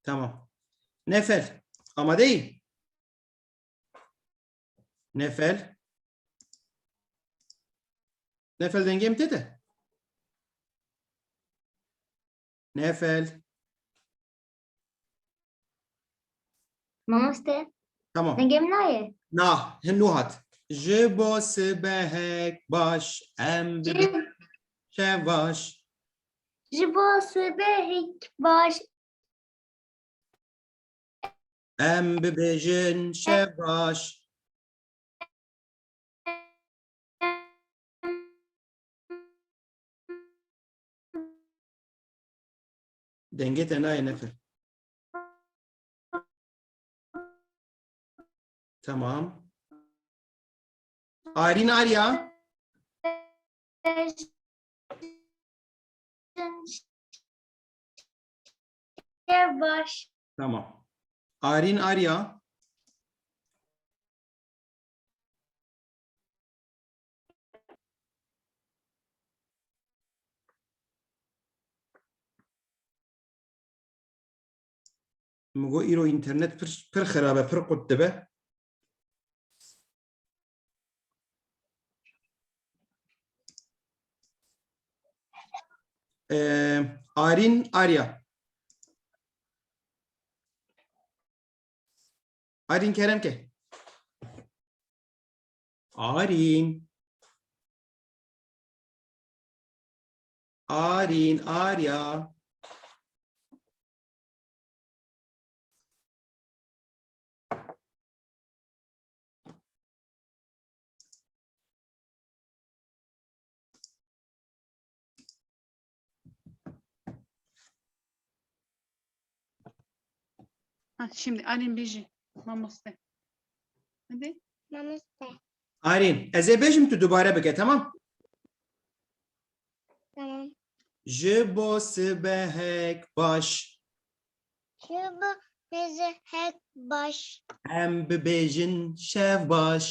Tamam. Nefel. Ama değil. Nefel. Nefel denge mi dedi? Nefel. Mamoste. Tamam. Dengem naye. Nah. Nuhat. Je boss behek baş. Em şevaş. Jibose behik baş. Em bibejin şevaş. Denge tenayi nefel. Tamam. Arin Arya. Baş. Tamam. Arin Arya. مگو ایرو اینترنت پر خرابه پر قطبه آرین آریا آرین کرم که آرین آرین آریا Ha, şimdi Arin Biji. Mamoste. Hadi. Mamoste. آرین از بیشم تو دوباره بگه تمام Tamam. جبوس بهک باش Jibose hek baş. ام ببیجن شف باش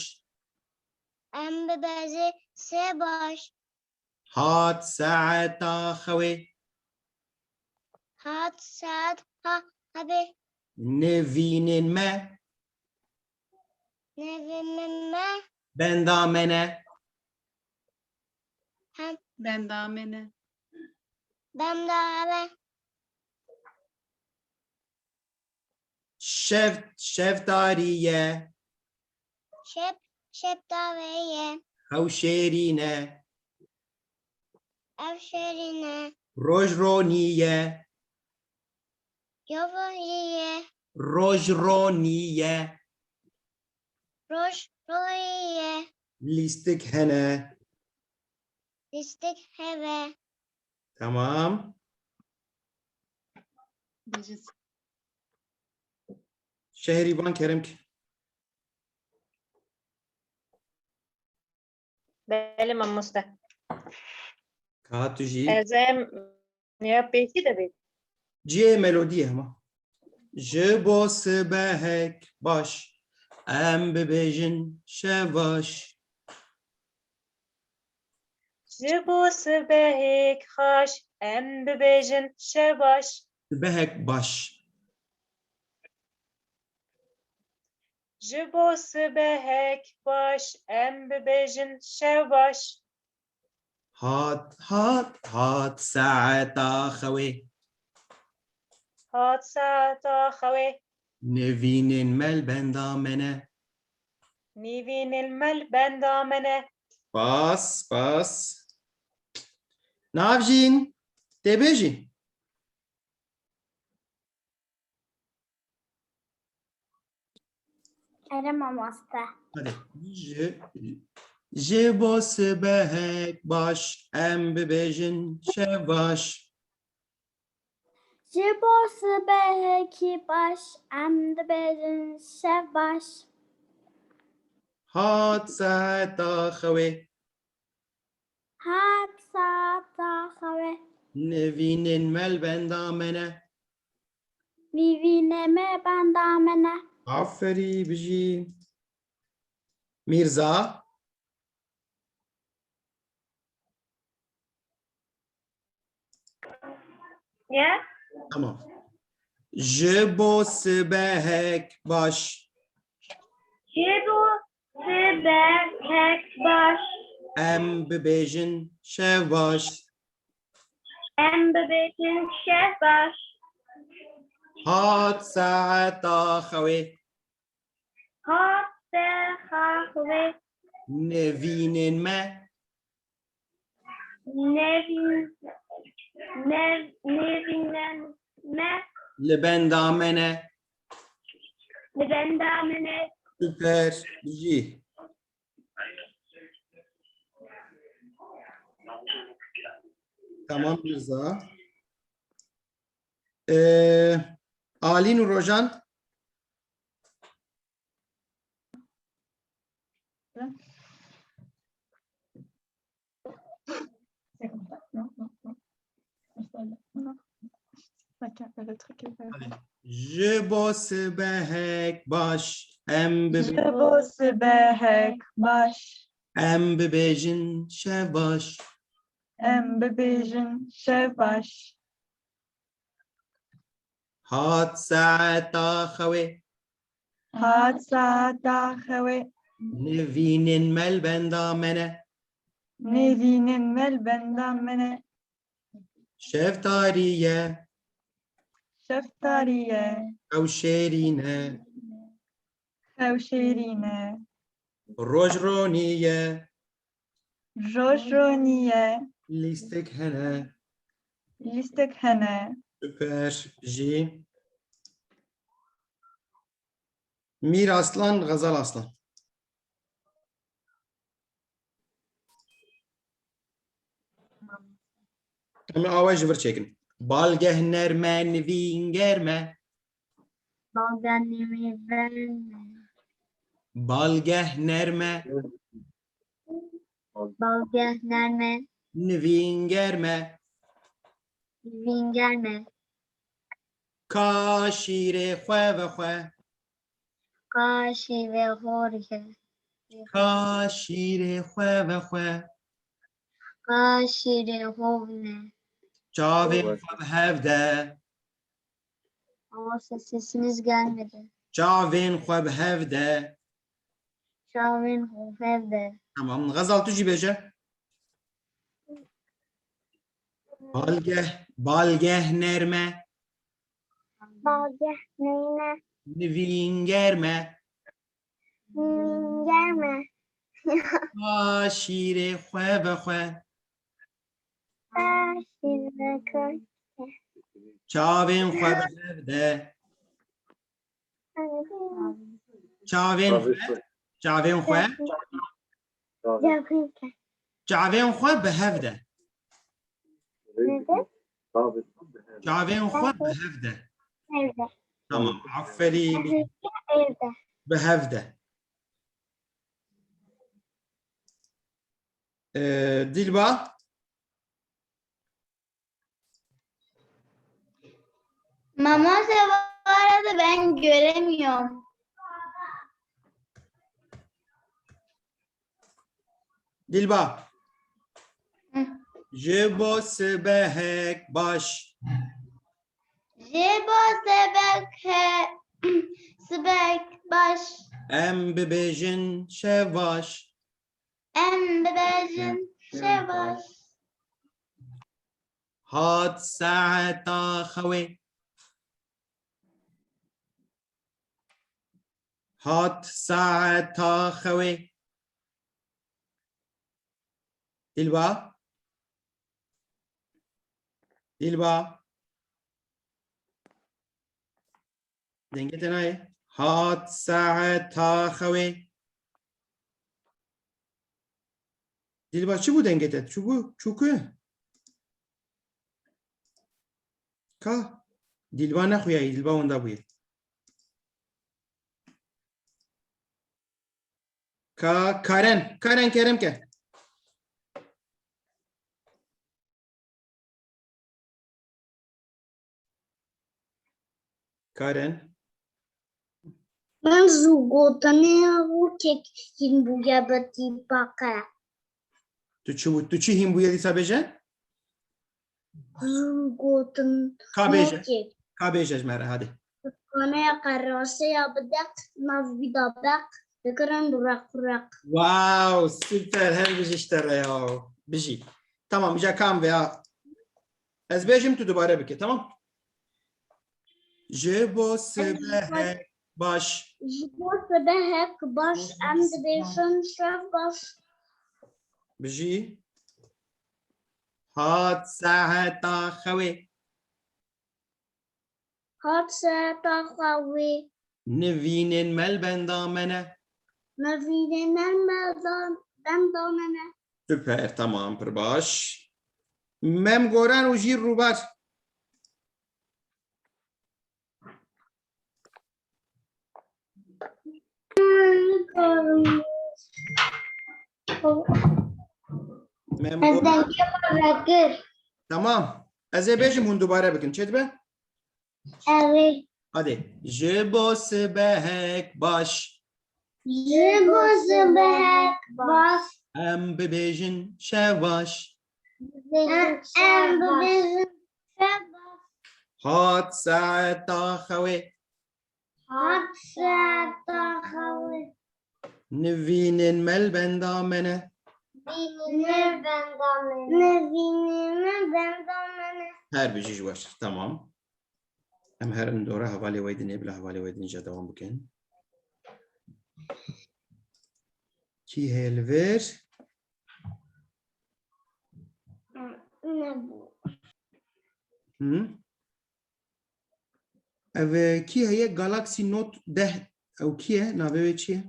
Embebeze se baş. هات ساعتا خوی Hat saat ha abi. نوینن ما Nevime بندامنه hem Ben damene. ben de abi. شفتاریه Şeptaveye. خوشیرینه Evşerine. روژرونیه Yovariye. روژرونیه Roşroye. لیستک هنه Distik heve. تمام Biji. شهریبان کرم که بله مامۆستا. کاتوجی ئەزم پێکی دەبێت. جیه ملودیه ما جبو سبهک باش ام ببیجن شواش ji bo sibehêk xweş em bibêjin şebaş. سبهک باش Ji bo sibehêk baş em bibêjin şebaş. هات هات هات ساعتا خوی Hat saeta xewê نوینن مل بندامنه nîvînil mel benda me ne. باس باس نافجین تبیجی Ere mamoste. hadi جبو سبهک باش ام ببیجن شواش Jibose beheki baş. Embebeze se baş. هات ساعتا خوی Hat saat have. نوینن مل بندامنه Vivineme bendamene. آفری بجی میرزا Ya? tamam ji bo sibehek baş. Jibu sibehek baş. Em bibêjin şev baş. Em bibêjin şev baş. Hat saeta xewê. Hat xwe Nevînên me. nevinen me Li benda me ne. li benda mene. Süper. Jî. Tamam Mirza. Alin û Rojan. Ji bo sibehek baş. Em Sibehek baş, em bibêjin şev baş. em bibêjin şev baş. Hat saeta xewê. Hat saeta xewê, Nevînên me li benda me ne. nevînin mel bendan mene. Şeftaliye. Şeftaliye, Ew şêrîne. xewşêrîne. Rojroniye. Rojroniye, Lîstik hene. listek hene. Süper. Jî. Mir Aslan, Gazal Aslan. Em ava ji vir çekin. Balgeh nerme nivîngerme. Balgan verme. Balgeh nerme Balgah nerme. nivîngerme. Vingerme. Ka şîrê xwe vexwe. Kaşi ve horike. Ka şîrê xwe vexwe. Kaşi ve hovne. Çavên xwe bi hev de. Ama sesiniz gelmedi. Çavên xwe bi hev de. Şavin hofevde. Tamam. Gazal tu jî bêje. Balgeh nerme Balgah neyine. nivîngerme. Vingerme. Ka şîrê xwe vexwe. Kaşi ve koy. Çavên xwe bi hev de. Çavên xwe. Çavên xwe. Yapınca. Çavên xwe bi hev de. Nedir? Çavên xwe bi hev de. Evde. Tamam. Aferin. Evde. Bi hev de. Dilba. Mama bu arada ben göremiyorum. Dilba. Hı. Ji bo sibehek baş. Jebo sebek he. Sebek baş. Em bibêjin şev baş. Em bebejin şebaş. Hat saeta xewê. Hat saeta xewê. Dilba. Dilba. Denge te nayê. Hat saeta xewê. Dilba çi bû denge te? Çûku? Ka. Dilba nexuyayî. Dilba wenda bûye. Ka Karen. Karen kerem ke. Karen. Ben zugotane bu kekin bu yabati baka. Tu çi hîn bûye dîsa bêje? Zugotan Ka bêje. Kabej mera hadi. Kone karası yapacak. Nazbi dabak. Fikran durak durak. Wow, süper. Her bir işlere ya. Bir şey. Tamam, ja kam veya ezbejim tu dubare bike, tamam? Je bo sibehek baş. Jibo sebehek baş. Em dibêjin şev baş. Bir şey. Hat saata xewe. Hat seta xawi. Nivînên melbenda me. Mevînên meldan. Ben damene. Süper, tamam, pir baş. Mem goran û jîr rûbar. Mem Ez goran. dengê vekir. Tamam. Ez ê bêjim hûn dubare bikin. Çê dibe? Evê. Hadi. Ji bo sibehek baş. Jibo sebehek baş. Em bibêjin şevaş. Em dibêjin şev baş. Hat saeta xewe. Hat seta xawi. Nivînên melbenda me. Nevînîme ben damene. Her bir şey var. Tamam. Em herin dora havale weydinê bila havale weydinî devam bikin. Kî hê li vir? Ne bu? Ev kî heye Galaxy Note 10 ew kî ye? Navê wê çi ye?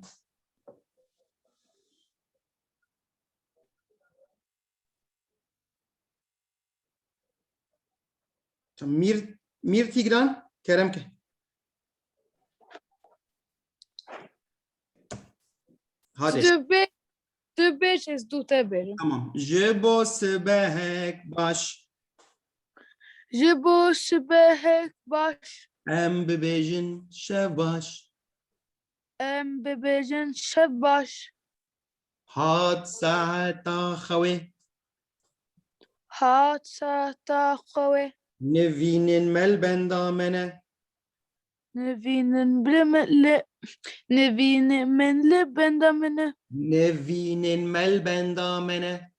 Mir Tigran kerem ke. Hadi. Tu beşes du te berim. Tamam. Ji bo sibehek baş. Ji bo sibehek baş. Em bibêjin şevaş. Em bibêjin şev baş. Hat saeta xewe. Hat sata xewe. Nivînên melbenda me. Nevînin min li benda mine. Nivînên melbenda me.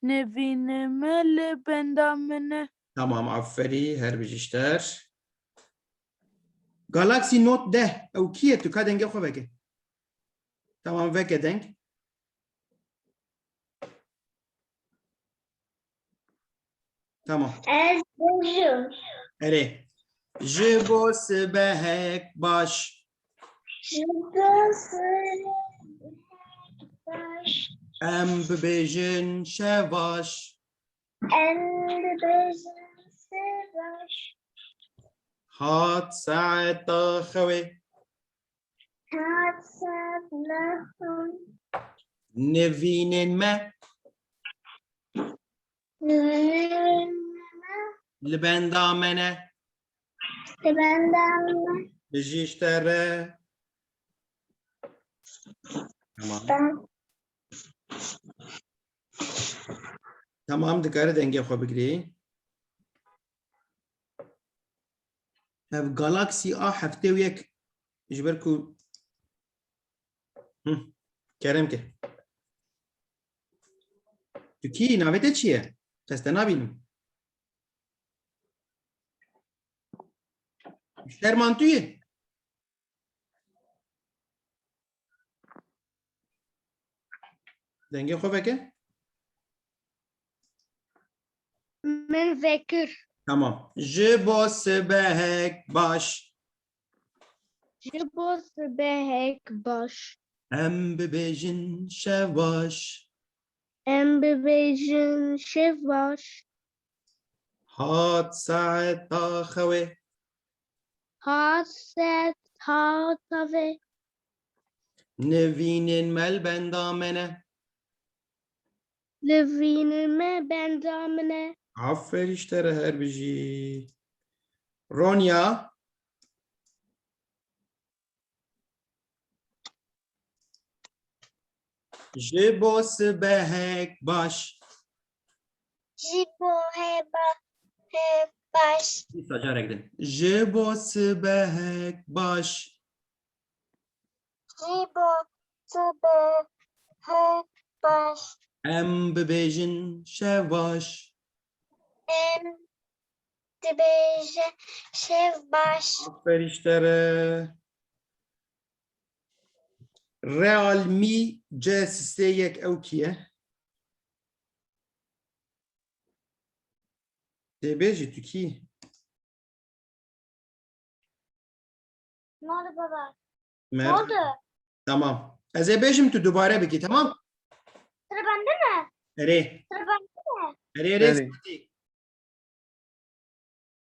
Nevînin min li benda mine. Tamam, aferi, her bir işler. Galaxy Note 10 ew kî ye tu ka dengê xwe veke? Tamam, veke deng. Tamam. Ez bujum. Erê. Ji bo sibehek baş. Jibo sebehek baş. Em bibêjin şevaş. Em dibêjin şev baş. Hat saeta xewe. Hat seta xawi. Nivînên me. Nevînîme Li benda me ne. ben damene. Bijîştere. Tamam. Ben Tamam, dikare dengê xwe bigirî. Ev Galaxy A heftê û yek ji ber ku kerem ke. Tu kî navê te çi ye? Ez te nabînim. Şerman tu yê? Dengê xwe veke. min vekir. Tamam. Ji bo sibehek baş. Jibo sebehek baş. Em bibêjin şevaş. Em bibêjin şev baş. Hat saeta xewe. Hat seta xawi. Nivînên melbenda me ne. Nevînîme ben damene. Aferin işlere her bir şey. Ronya. Ji bo sibehek baş. Jibo heba hek baş. Sacara gidin. Ji bo sibehek baş. Jibo sibehek baş. Em bibêjin şevaş. Em dibêje şev baş. Aferin işlere. Real mi C sisteyek ew kiye? Debêjî tu kî? Ne oldu baba? Ne Mert. oldu? Tamam. Ez ê bêjim tu dubare bikî, tamam? Sıra bende mi? Erê. Sıra bende. Erê Erê. Fatih.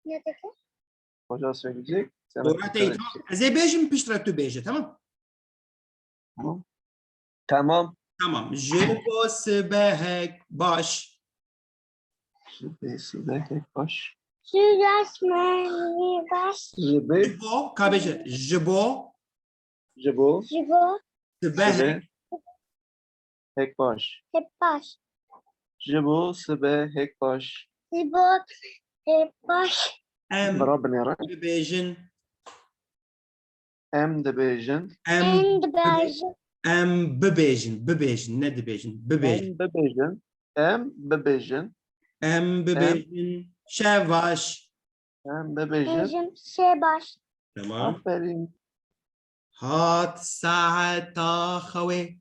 Ne dedi? Hoca söyleyecek. Sen Doğru tekrar değil, edecek. tamam. Ez ê bêjim piştre tu bêje, tamam? Tamam. Tamam. Tamam. Ji bo sibehek baş. Sibehek baş. Süresmeli baş. Jibe. Ji bo kabêje. Ji bo Jibo. Jibo sibehek Sibehek baş. hep baş. Jibo sibehek baş. Jibo hep baş. em Bravo nere? bibêjin Em dibêjin. em En baş. em bibêjin ne dibêjin bibêjin Em bibêjin. Em bibêjin. em bibêjin şevaş. Em bibêjin. Bejim şey baş. Tamam. Aferin. Hat saata xewe.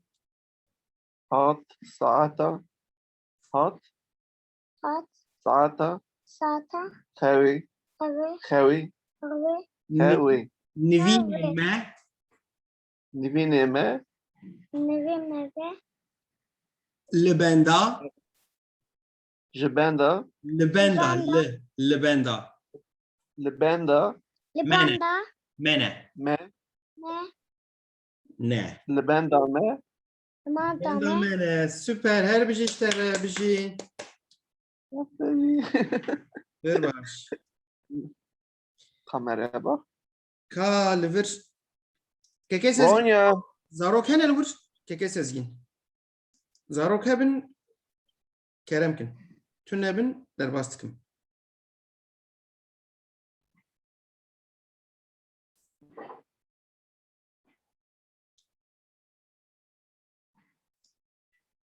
Hat saata. Hat At saata. sata Xewi. eve Xewi. eve Xewi. Nivîne me Nivînê me. neve neve li benda Ji benda. li benda li benda Li benda. libanda mene Me. ne ne Li benda me. limanda benda ne mene süper her bir işlere bir şey Aferin. ver baş Kameraya bak. ka li vir keke sezgin Ronya. zarok hene li vir keke sezgin zarok hebin keremkin tün hebin derbastıkım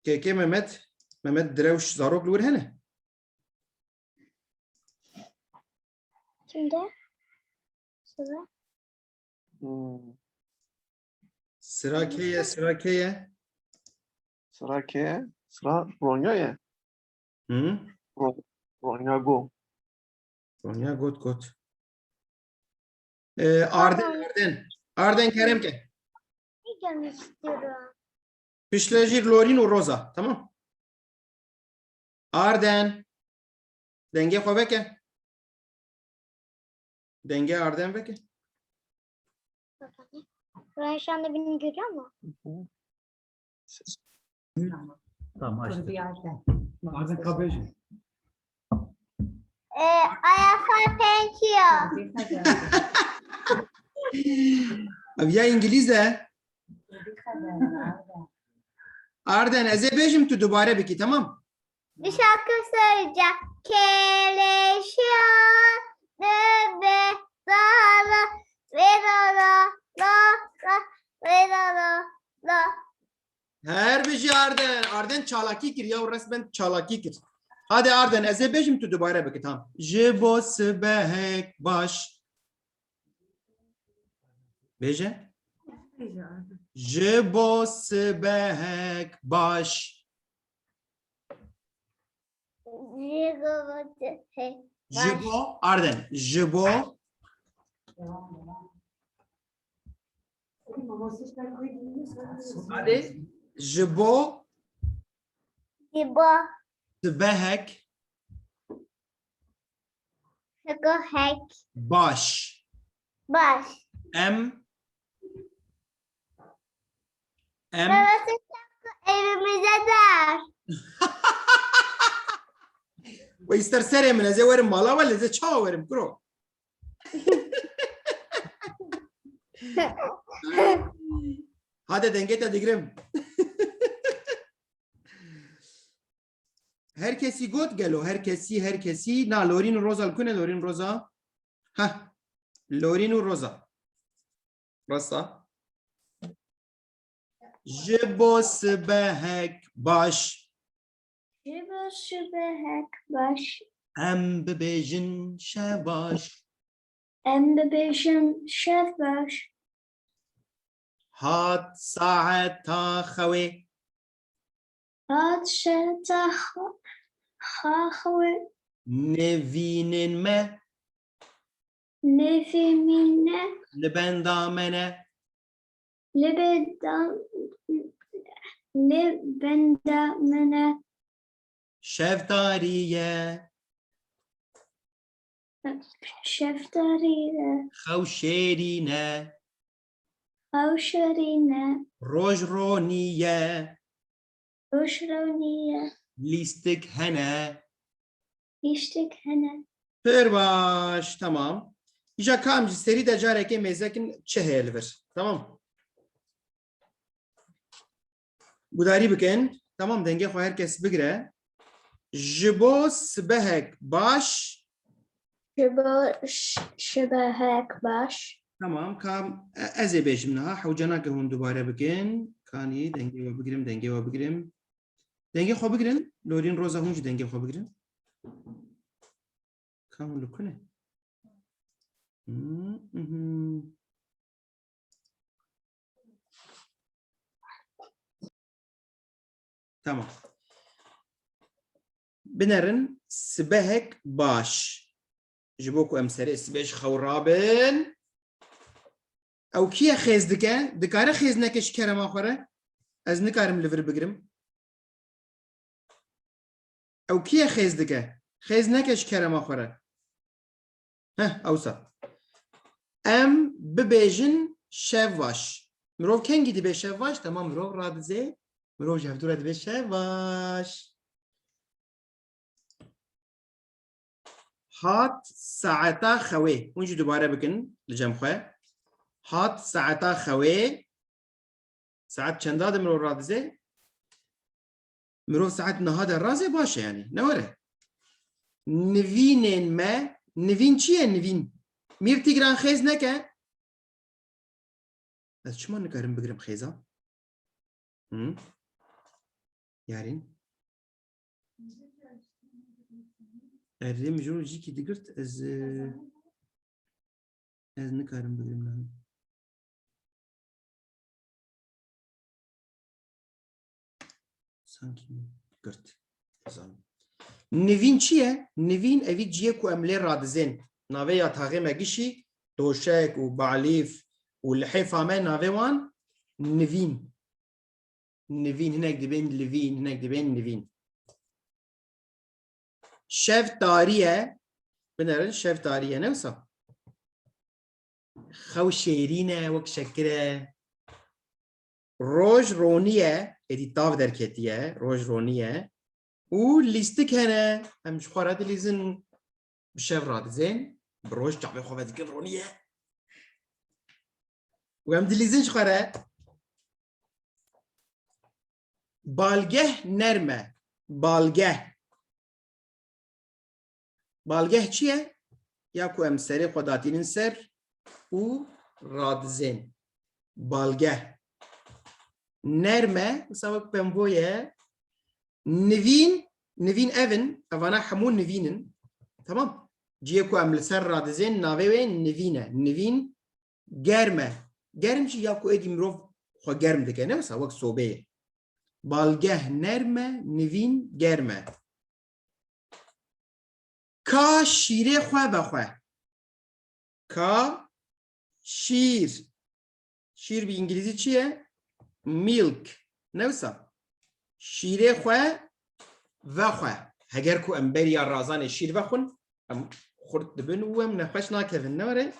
keke Mehmet Drevş zarok li vir hene kimde sıra Hmm. sıra keye Sıra ke? Sıra Ronya'ya. hı Ronya go. Sonya got. Arden Keremke. ne gelmek istiyorum Pişlejir Lorin u Roza. Tamam. Arden. Denge xwe veke. Denge Arden veke. Ryan şu anda beni görüyor mu? Tamam açtım. Arden kabeci. Ayaklar pençiyor. Abi ya İngilizce. Arden ez ê bêjim tu dubare bikî tamam. Bir şarkı söyleyeceğim. Keleşiyor debe zara verara la verara la. Her bir şey Arden. Arden çalaki kir ya resmen çalaki kir. Hadi Arden ez ê bêjim tu dubare bikî tamam. Ji bo sibehek baş. Bêje. Ji bo sibehek baş. Jibo Arden. Jibo hadi. Jibo Dibo sibehek hek baş. baş. Em Babası şarkı evimize der. ve ister serê min ez ê werim mala ve leze çawa werim kuro. Hadi denge te digrim. herkesi got gelo herkesi na Lorin Roza kune Lorin Roza ha Lorin Roza rasa jibo sbehek baş جبو سبهك باش em bibêjin şev baş ام ببيجن شاف باش hat saeta xewe هاد شتا خاخوي nevînin me نفي منا li benda me ne لبندا منا şevdariye شفتري xewşêrîne أو شرينا rojroniye أشرونية lîstik hene يشتك هنا pir baş tamam İja kamcı seri de careke mezekin çehel ver tamam Gudari bikin tamam denge xwe herkes bigire ji bo sibehek baş شبهك باش tamam kam ez ê bêjim niha hewcana ke hûn dubare bikin kanî dengê we bigirim dengê we bigirim dengê xwe bigirin Lorîn Roza hûn jî dengê xwe bigirin kam hûn li ku ne Tamam. Binerin sibehek baş. Ji bo ku em serê sibêj xewrabin. Ew kî ye xêz dike? Dikare xêz neke ji kerema xwe re? Ez nikarim li vir bigirim. Ew kî ye xêz dike? Xêz neke ji kerema xwe re? Heh, ewsa. Em bibêjin şevvaş. Mirov kengî dibe şevvaş? Tamam mirov radizê. Mirov ji hevdû re dibe şevvaş. Hat saeta xewê. Hûn jî dubare bikin li cem xwe. Hat saeta xewê. Saet çenda de mirov radizê? Mirov saet niha de razê baş e yani. Ne were? Nivînên me, nivîn çi ye nivîn? Mîr tîgran xêz neke? Ez çima nikarim bigirim xêza? Yarîn? Erê mijûl jî kî digirt ez nikarim bigirim niha. Sanki girt. Nivîn çi ye? Nivîn evî ciyê ku em lê radizên. Navê ya taxê me gişî doşek û balîf û lihêfa me navê wan nivîn. Nivîn hinek dibên livîn, hinek dibên nivîn. Şevdariye binerin şevdariye ne wisa? Xewşêrîne wek şekire. Rojroniye êdî tav derketiye, rojroniye û lîstik hene. Em ji xwe re dilîzin bi şev radizên. Bi roj çavê xwe ve dikin roniye. û em dilîzin ji xwe re. Balgeh nerme. Balgeh. Balgeh çi ye? Ya ku em serê xwe datînin ser û radizên. Balgeh. Nerme, sabak pemboye. Nivîn, nivîn evin, evana hemû nivînin. Tamam. Ciye ku em li ser radizên navê wê nivîn e. Nivîn germe. Germ jî ya ku êdî mirov xwe germ dike ne wisa wek sobê ye. Balgeh nerme, nivîn germe. Ka şîrê xwe vexwe. Ka şîr. Şîr bi İngilîzî çi ye? Milk. Ne wisa? Şîrê xwe vexwe. Heger ku em beriya razanê şîr vexwin, em xurt dibin û em nexweş nakevin. Ne were?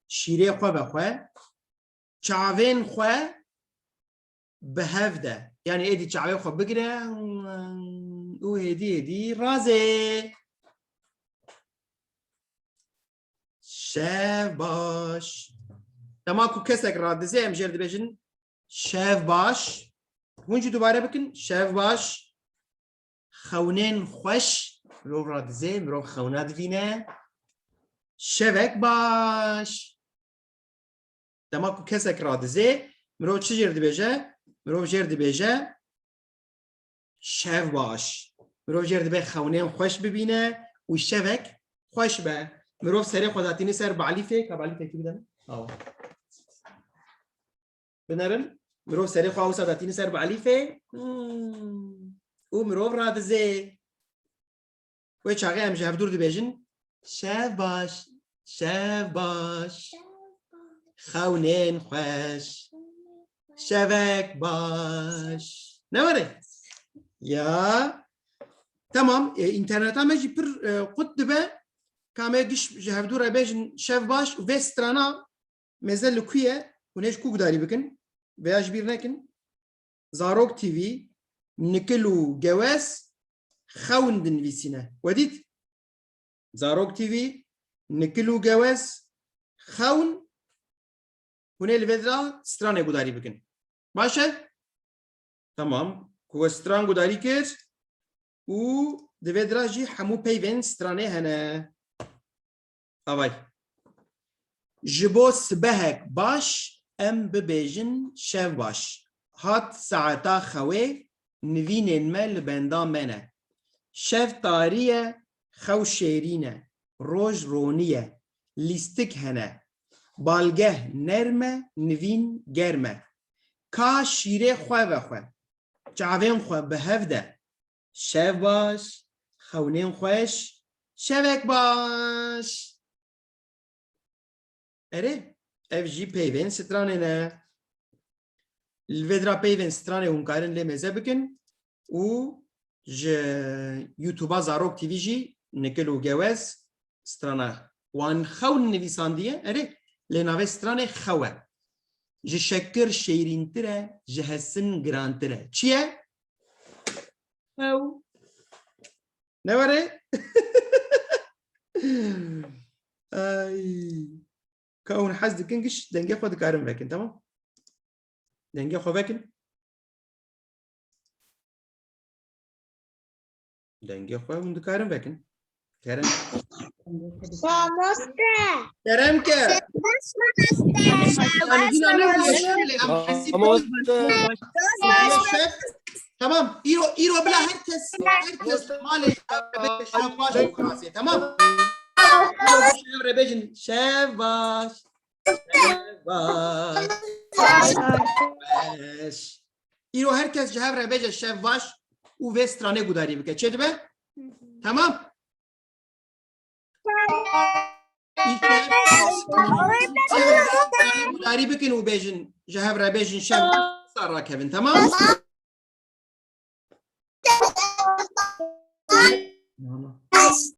Şîrê xwe vexwe. Çavên xwe bi hev de. Yani êdî çavê xwe bigire û êdî razê. Şev baş. Dema ku kesek radizê em jêr dibêjin şev baş. Hûn jî dubare bikin şev baş. خونین خوش مرو را دزه مرو خونه دبینه شوک باش دما کو کسک را دزه مرو چی جر دبیجه مرو جر دبیجه شو باش مرو جر دبی خونین خوش ببینه و شوک خوش به مرو سری خوداتینی سر بعلیفه که بعلیفه کی بدن بنرن مرو سری خواه ساداتینی سر بعلیفه او مرو را دزه و چاقی هم جهب دور دبیجن شو باش شو باش خونین خوش شوک باش نوره یا تمام اینترنت هم جی پر قد دبه کامه گش جهب دور بیجن شو باش و وسترانا مزل لکویه و نیش کوک داری بکن بیاش بیر نکن زاروک تیوی نکلو جواز خوندن ویسینه ودید زاروک تیوی نکلو جواز خون هونه الفدرا سترانه گوداری بکن باشه تمام کو ستران گوداری کرد و الفدرا جی همو پیوند سترانه هنه آوای جبو سبهک باش ام ببیجن شو باش هات ساعتا خوی نوینن مل بندان منه شف تاریه خو شیرینه روش رونیه لیستک هنه بالگه نرمه نوین گرمه کا شیره خواه و خواه جاوین خواه به هفده شف باش خونین خوش شوک باش اره ev jî peyvên stranê ne li vê dira peyvên stranê hûn karin lê meze bikin û ji YouTube'a Zarok TV jî nikil û gewez strana wan xewn nivîsandiye erê lê navê stranê xew e ji şekir şêrîntir e ji hesin girantir e çi ye xew ne were ay كون حز دكنجش دنجي خود كارم فاكن تمام دنجي خو فاكن دنجي خو من كارم فاكن كارم كارم كا تمام ايرو بلا هركس مالي تمام Rebejin şev baş İro herkes cehav rebeje şev baş u ve strane gudari bike çedi be tamam gudari bikin u bejin cehav rebejin şev sarra kevin tamam